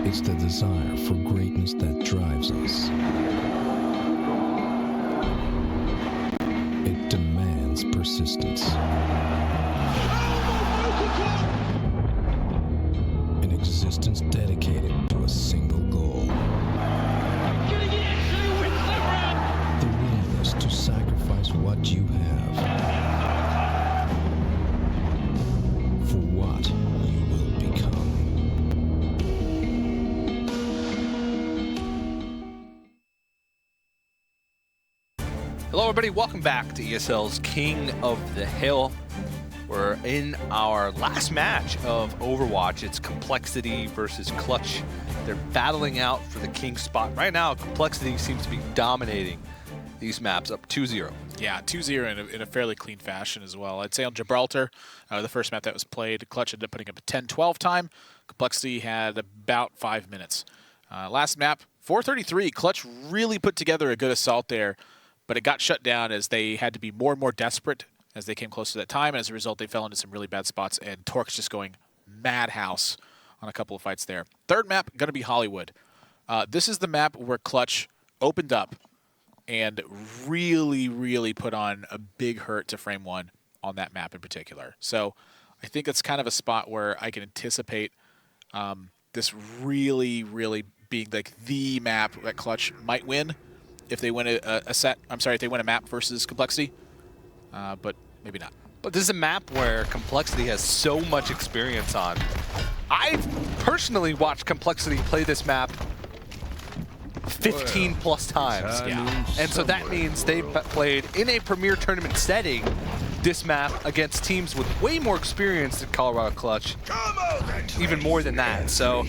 Speaker 4: It's the desire for greatness that drives us. It demands persistence. An existence dedicated to a single goal. The willingness to sacrifice what you have for what you will become.
Speaker 1: Hello everybody, welcome back to ESL's King of the Hill. We're in our last match of Overwatch. It's Complexity versus Clutch. They're battling out for the king spot. Right now, Complexity seems to be dominating these maps up 2-0.
Speaker 2: Yeah, 2-0 in a fairly clean fashion as well. I'd say on Gibraltar, the first map that was played, Clutch ended up putting up a 10-12 time. Complexity had about 5 minutes. Last map, 4:33. Clutch really put together a good assault there, but it got shut down as they had to be more and more desperate as they came close to that time. And as a result, they fell into some really bad spots, and Torque's just going madhouse on a couple of fights there. Third map, going to be Hollywood. This is the map where Clutch opened up and really, really put on a big hurt to Frame 1 on that map in particular. So I think it's kind of a spot where I can anticipate this really, really being like the map that Clutch might win if they win if they win a map versus Complexity, but maybe not.
Speaker 1: But this is a map where Complexity has so much experience on. I've personally watched Complexity play this map 15 plus times.
Speaker 2: Yeah.
Speaker 1: And so that means they've played in a premier tournament setting this map against teams with way more experience than Colorado Clutch, even more than that. So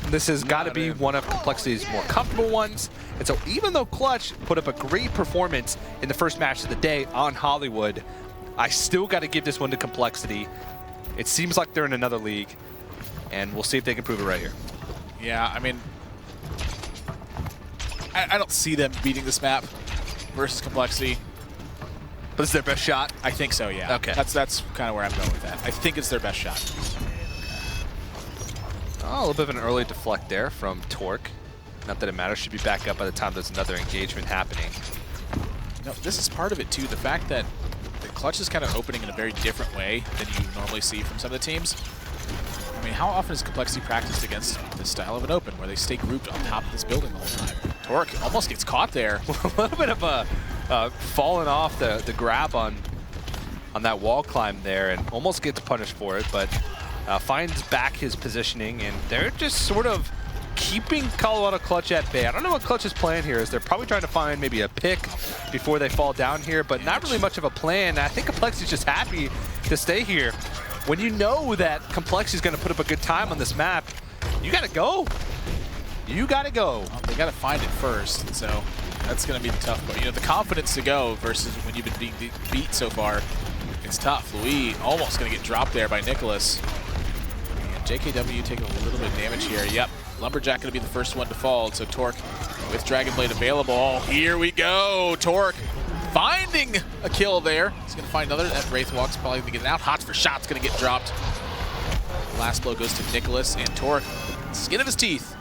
Speaker 1: this has got to be one of Complexity's more comfortable ones. And so even though Clutch put up a great performance in the first match of the day on Hollywood, I still got to give this one to Complexity. It seems like they're in another league, and we'll see if they can prove it right here.
Speaker 2: Yeah, I mean, I don't see them beating this map versus Complexity.
Speaker 1: But is their best shot?
Speaker 2: I think so, yeah.
Speaker 1: Okay.
Speaker 2: That's kind of where I'm going with that. I think it's their best shot.
Speaker 1: Oh, a little bit of an early deflect there from Torque. Not that it matters. Should be back up by the time there's another engagement happening.
Speaker 2: No, this is part of it, too. The fact that the Clutch is kind of opening in a very different way than you normally see from some of the teams. I mean, how often has Complexity practiced against this style of an open where they stay grouped on top of this building the whole time? Torque almost gets caught there.
Speaker 1: A little bit of a falling off the grab on that wall climb there and almost gets punished for it, but finds back his positioning, and they're just sort of keeping Colorado Clutch at bay. I don't know what Clutch is playing here, is they're probably trying to find maybe a pick before they fall down here, but not really much of a plan. I think Complexity's just happy to stay here. When you know that Complexity's going to put up a good time on this map, you got to go. You got to go.
Speaker 2: Well, they got to find it first, so That's going to be the tough part. You know, the confidence to go versus when you've been being beat so far, it's tough. Louis almost going to get dropped there by Nicholas. And JKW taking a little bit of damage here. Yep, Lumberjack going to be the first one to fall. So Torque with Dragon Blade available. Oh, here we go. Torque finding a kill there. He's going to find another. That Wraithwalk's probably going to get it out. Hots for Shot's going to get dropped. Last blow goes to Nicholas, and Torque, skin of his teeth,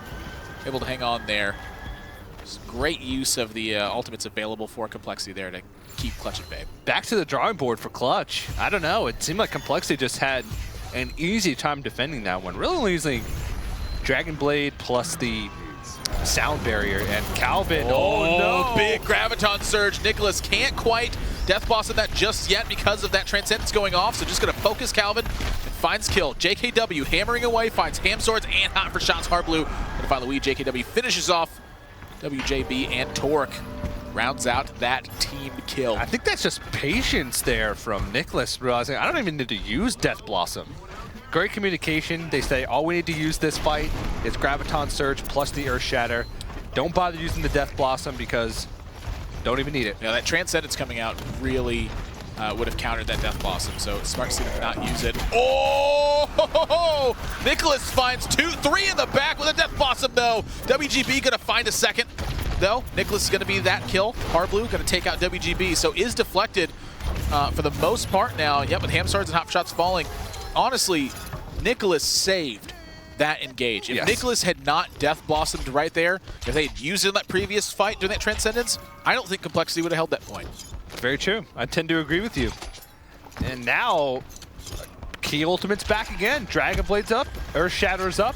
Speaker 2: able to hang on there. Great use of the ultimates available for Complexity there to keep Clutch at bay.
Speaker 1: Back to the drawing board for Clutch. I don't know. It seemed like Complexity just had an easy time defending that one. Really only using Dragon Blade plus the sound barrier, and Calvin. Oh no!
Speaker 2: Big Graviton Surge. Nicholas can't quite Death Blossom that just yet because of that Transcendence going off, so just going to focus Calvin and finds kill. JKW hammering away, finds Ham Swords and Hot for Shots. Hard Blue going to find Louis. JKW finishes off WJB, and Torque rounds out that team kill.
Speaker 1: I think that's just patience there from Nicholas, realizing I don't even need to use Death Blossom. Great communication. They say all we need to use this fight is Graviton Surge plus the Earth Shatter. Don't bother using the Death Blossom because don't even need it.
Speaker 2: Yeah, that Transcendence coming out really would have countered that Death Blossom, so smart to not use it. Oh! Nicholas finds 2-3 in the back with a Death Blossom, though. WGB gonna find a second, though. Nicholas is gonna be that kill. Hard Blue gonna take out WGB, so is deflected for the most part now. Yep, with Ham Swords and Hot Shots falling. Honestly, Nicholas saved that engage. If Nicholas had not Death Blossomed right there, if they had used it in that previous fight during that Transcendence, I don't think Complexity would have held that point.
Speaker 1: Very true. I tend to agree with you. And now, key ultimate's back again. Dragon Blade's up, Earth Shatter's up.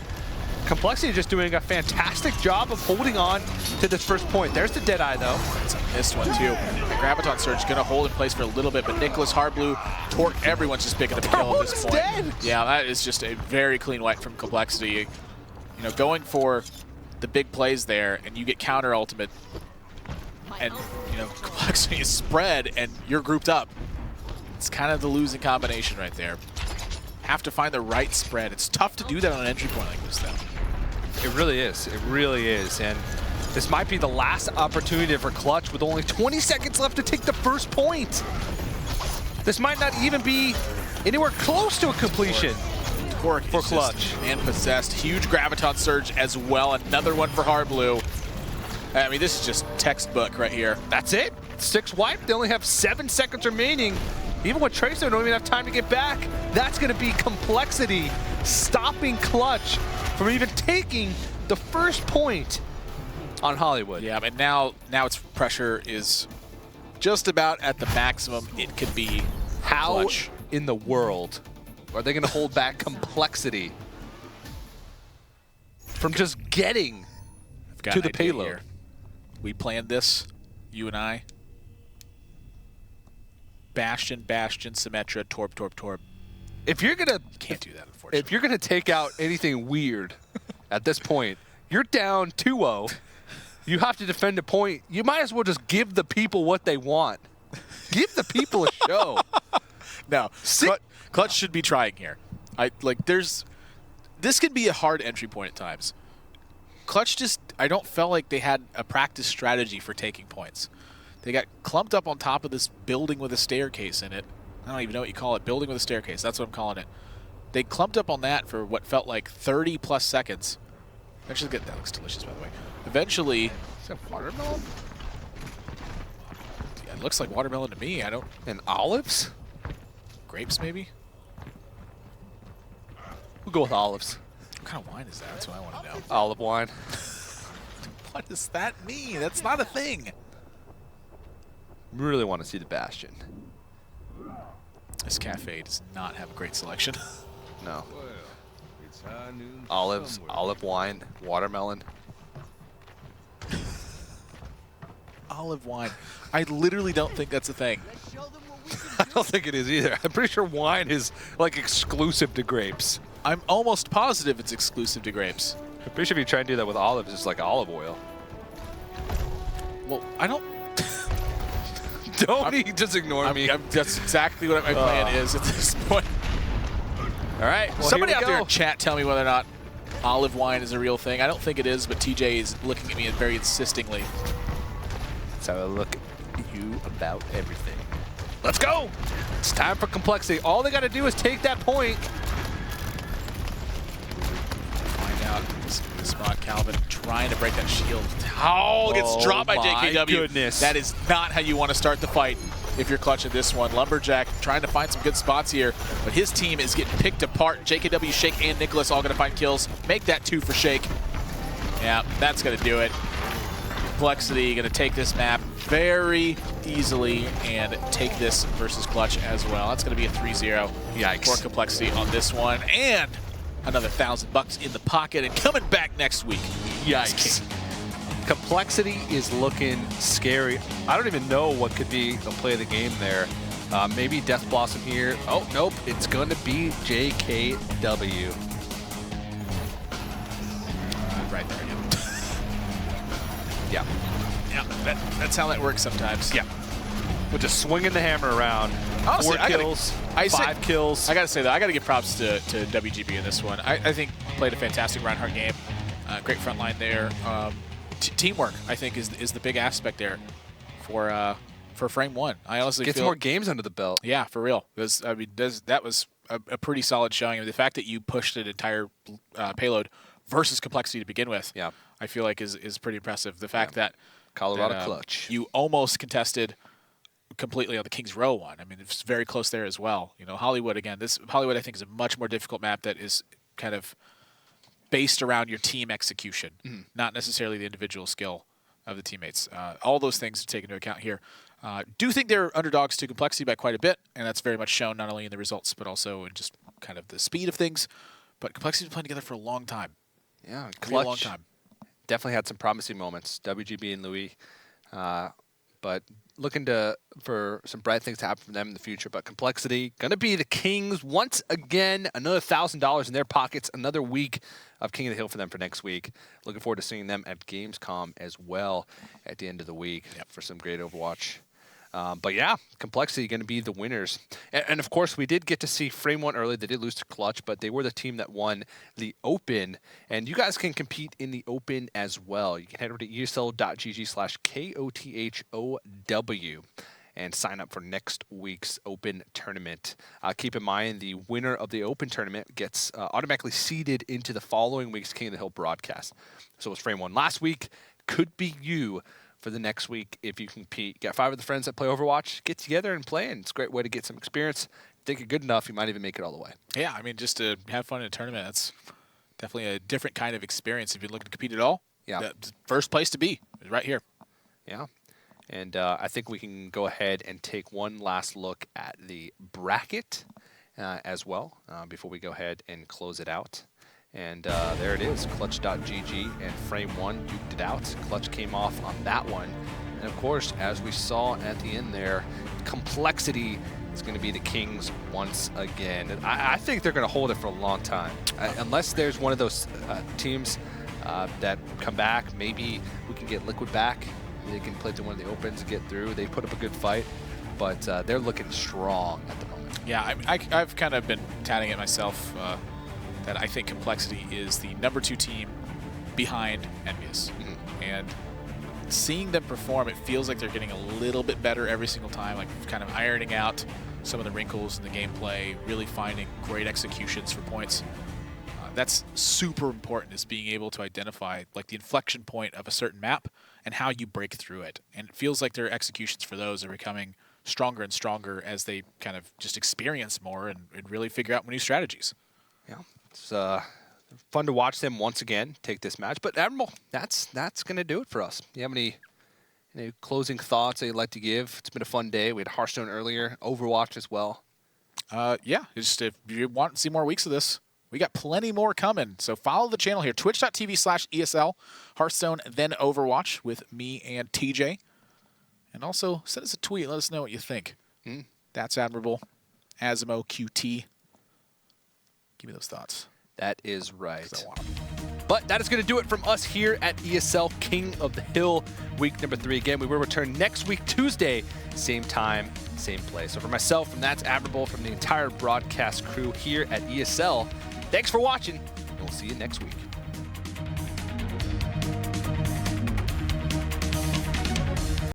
Speaker 1: Complexity just doing a fantastic job of holding on to this first point. There's the Deadeye, though.
Speaker 2: It's a missed one, too. The Graviton Surge going to hold in place for a little bit, but Nicholas, Hard Blue, Torque, everyone's just picking up a kill at this point.
Speaker 1: Dead.
Speaker 2: Yeah, that is just a very clean wipe from Complexity. You know, going for the big plays there, and you get counter ultimate, and, you know, Complexity is spread, and you're grouped up. It's kind of the losing combination right there. Have to find the right spread. It's tough to do that on an entry point like this, though.
Speaker 1: It really is. It really is. And this might be the last opportunity for Clutch with only 20 seconds left to take the first point. This might not even be anywhere close to a completion
Speaker 2: Torque
Speaker 1: for Clutch.
Speaker 2: And possessed. Huge Graviton Surge as well. Another one for Hard Blue. I mean, this is just textbook right here.
Speaker 1: That's it. 6 wipe. They only have 7 seconds remaining. Even with Tracer, they don't even have time to get back. That's going to be Complexity stopping Clutch from even taking the first point on Hollywood.
Speaker 2: Yeah, and now its pressure is just about at the maximum it could be.
Speaker 1: How
Speaker 2: Clutch
Speaker 1: in the world are they going to hold back Complexity from just getting to the payload?
Speaker 2: Here. We planned this, you and I. Bastion, Symmetra, Torp.
Speaker 1: If you're gonna
Speaker 2: Can't do that, unfortunately.
Speaker 1: If you're gonna take out anything weird at this point, you're down 2-0. You have to defend a point. You might as well just give the people what they want. Give the people a show.
Speaker 2: No, Clutch should be trying here. This could be a hard entry point at times. Clutch I don't feel like they had a practice strategy for taking points. They got clumped up on top of this building with a staircase in it. I don't even know what you call it. Building with a staircase. That's what I'm calling it. They clumped up on that for what felt like 30-plus seconds. Actually, that looks delicious, by the way. Eventually...
Speaker 1: Is that watermelon?
Speaker 2: Yeah, it looks like watermelon to me. I don't...
Speaker 1: And olives?
Speaker 2: Grapes, maybe?
Speaker 1: We'll go with olives.
Speaker 2: What kind of wine is that? That's what I want to know.
Speaker 1: Olive wine.
Speaker 2: What does that mean? That's not a thing.
Speaker 1: Really want to see the Bastion.
Speaker 2: This cafe does not have a great selection.
Speaker 1: No. Olives, olive wine, watermelon.
Speaker 2: Olive wine. I literally don't think that's a thing.
Speaker 1: I don't think it is either. I'm pretty sure wine is like exclusive to grapes.
Speaker 2: I'm almost positive it's exclusive to grapes.
Speaker 1: I'm pretty sure if you try and do that with olives, it's like olive oil.
Speaker 2: Well, I don't...
Speaker 1: Don't just ignore me.
Speaker 2: That's exactly what my plan is at this point.
Speaker 1: All right. Well,
Speaker 2: somebody out there in chat tell me whether or not olive wine is a real thing. I don't think it is, but TJ is looking at me very insistingly.
Speaker 1: That's how I look at you about everything. Let's go! It's time for complexity. All they got to do is take that point.
Speaker 2: Find out the spot. Calvin trying to break that shield. Oh, gets dropped by JKW.
Speaker 1: Goodness.
Speaker 2: That is not how you want to start the fight if you're clutching this one. Lumberjack trying to find some good spots here, but his team is getting picked apart. JKW, Shake, and Nicholas all going to find kills. Make that 2 for Shake. Yeah, that's going to do it. Complexity going to take this map very easily and take this versus Clutch as well. That's going to be a 3-0 for Complexity on this one. And another $1,000 in the pocket and coming back next week.
Speaker 1: Yikes. Complexity is looking scary. I don't even know what could be the play of the game there. Maybe Death Blossom here. Oh, nope. It's going to be JKW.
Speaker 2: Right there again.
Speaker 1: Yeah.
Speaker 2: Yeah, that's how that works sometimes.
Speaker 1: Yeah. We're just swinging the hammer around.
Speaker 2: Honestly,
Speaker 1: 4 kills, 5 kills.
Speaker 2: I got to say, though, I got to give props to WGB in this one. I think played a fantastic Reinhardt game. Great front line there. Teamwork, I think, is the big aspect there for Frame 1. I honestly
Speaker 1: Get
Speaker 2: feel
Speaker 1: some more games under the belt.
Speaker 2: Yeah, for real. Because, I mean, that was a pretty solid showing. I mean, the fact that you pushed an entire payload versus Complexity to begin with,
Speaker 1: yeah,
Speaker 2: I feel like is pretty impressive. The fact that
Speaker 1: Colorado Clutch,
Speaker 2: you almost contested completely on the King's Row one. I mean, it's very close there as well. You know, Hollywood, again, Hollywood I think is a much more difficult map that is kind of based around your team execution, not necessarily the individual skill of the teammates. All those things to take into account here. Do think they're underdogs to Complexity by quite a bit, and that's very much shown not only in the results, but also in just kind of the speed of things. But Complexity's been playing together for a long time.
Speaker 1: Yeah,
Speaker 2: Clutch. A long time.
Speaker 1: Definitely had some promising moments, WGB and Louis. But looking for some bright things to happen for them in the future. But Complexity going to be the Kings once again. Another $1,000 in their pockets. Another week of King of the Hill for them for next week. Looking forward to seeing them at Gamescom as well at the end of the week for some great Overwatch. But yeah, Complexity going to be the winners. And of course, we did get to see Frame 1 early. They did lose to Clutch, but they were the team that won the Open. And you guys can compete in the Open as well. You can head over to esl.gg/KOTHOW and sign up for next week's Open tournament. Keep in mind, the winner of the Open tournament gets automatically seeded into the following week's King of the Hill broadcast. So it was Frame 1 last week. Could be you for the next week if you compete. Got 5 of the friends that play Overwatch, get together and play, and it's a great way to get some experience. Think you're good enough, you might even make it all the way.
Speaker 2: Yeah, I mean, just to have fun in a tournament, that's definitely a different kind of experience. If you're looking to compete at all, the first place to be is right here.
Speaker 1: Yeah, and I think we can go ahead and take one last look at the bracket as well before we go ahead and close it out. And there it is, ClutchGG and Frame 1 duked it out. Clutch came off on that one. And of course, as we saw at the end there, Complexity is going to be the Kings once again. And I think they're going to hold it for a long time. Unless there's one of those teams that come back, maybe we can get Liquid back. They can play to one of the Opens and get through. They put up a good fight, but they're looking strong at the moment.
Speaker 2: Yeah, I've kind of been touting it myself. That I think Complexity is the #2 team behind Envious. And seeing them perform, it feels like they're getting a little bit better every single time, like kind of ironing out some of the wrinkles in the gameplay, really finding great executions for points. That's super important, is being able to identify like the inflection point of a certain map and how you break through it. And it feels like their executions for those are becoming stronger and stronger as they kind of just experience more and really figure out new strategies.
Speaker 1: Yeah. It's fun to watch them once again take this match. But Admiral, that's going to do it for us. You have any closing thoughts that you'd like to give? It's been a fun day. We had Hearthstone earlier, Overwatch as well.
Speaker 2: Yeah, just if you want to see more weeks of this, we got plenty more coming. So follow the channel here, twitch.tv/ESL, Hearthstone, then Overwatch with me and TJ. And also send us a tweet. Let us know what you think. That's admirable. Asimo QT. Give me those thoughts.
Speaker 1: That is right. But that is going to do it from us here at ESL King of the Hill, week #3. Again, we will return next week, Tuesday, same time, same place. So for myself, and that's admirable, from the entire broadcast crew here at ESL, thanks for watching, and we'll see you next week.